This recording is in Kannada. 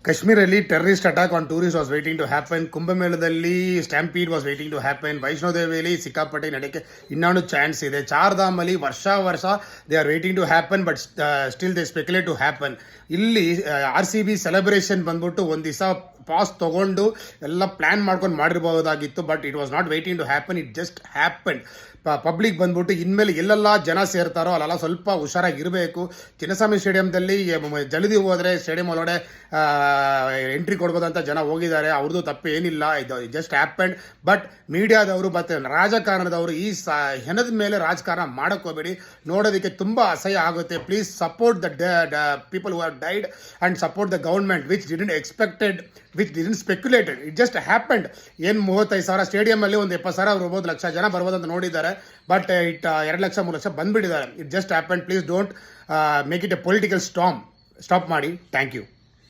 ಕಾಶ್ಮೀರಲ್ಲಿ terrorist attack on tourist was waiting to happen. ಕುಂಭಮೇಳದಲ್ಲಿ stampede was waiting to happen. ವೈಷ್ಣೋದೇವಿಯಲ್ಲಿ ಸಿಕ್ಕಾಪಟ್ಟೆ ನಡೆಯಕ್ಕೆ ಇನ್ನೊಂದು ಚಾನ್ಸ್ ಇದೆ. ಚಾರ್ಧಾಮಲ್ಲಿ ವರ್ಷ they are waiting to happen, but still they speculate to happen. ಇಲ್ಲಿ RCB ಸೆಲೆಬ್ರೇಷನ್ ಬಂದ್ಬಿಟ್ಟು ಒಂದು ದಿವಸ ಪಾಸ್ ತೊಗೊಂಡು ಎಲ್ಲ ಪ್ಲ್ಯಾನ್ ಮಾಡ್ಕೊಂಡು ಮಾಡಿರ್ಬೋದಾಗಿತ್ತು, but it was not waiting to happen, it just happen. Public ಬಂದ್ಬಿಟ್ಟು ಇನ್ಮೇಲೆ ಎಲ್ಲೆಲ್ಲ ಜನ ಸೇರ್ತಾರೋ ಅಲ್ಲೆಲ್ಲ ಸ್ವಲ್ಪ ಹುಷಾರಾಗಿರಬೇಕು. ಚಿನ್ನಸ್ವಾಮಿ ಸ್ಟೇಡಿಯಂದಲ್ಲಿ ಜಲ್ದಿ ಹೋದರೆ ಸ್ಟೇಡಿಯಂ ಒಳಗಡೆ ಎಂಟ್ರಿ ಕೊಡ್ಬೋದಂತ ಜನ ಹೋಗಿದ್ದಾರೆ. ಅವ್ರದ್ದು ತಪ್ಪು ಏನಿಲ್ಲ, ಇದು ಜಸ್ಟ್ ಹ್ಯಾಪನ್. ಬಟ್ ಮೀಡಿಯಾದವರು ಮತ್ತು ರಾಜಕಾರಣದವರು ಈ ಹೆಣದ ಮೇಲೆ ರಾಜಕಾರಣ ಮಾಡೋಕ್ಕೆ ಹೋಗಬೇಡಿ. ನೋಡೋದಕ್ಕೆ ತುಂಬ ಅಸಹ್ಯ ಆಗುತ್ತೆ. Please support the people who have died and support the government which didn't expected, which didn't speculated. It just happened. ಏನು 35,000 ಸ್ಟೇಡಿಯಮಲ್ಲಿ ಒಂದು 70,000 ಬರ್ಬೋದು, ಲಕ್ಷ ಜನ ಬರ್ಬೋದು ಅಂತ ನೋಡಿದ್ದಾರೆ. ಬಟ್ 2 ಲಕ್ಷ 3 ಲಕ್ಷ ಬಂದ್ಬಿಟ್ಟಿದ್ದಾರೆ. It just happen. Please don't make it a political stop ಮಾಡಿ. Thank you.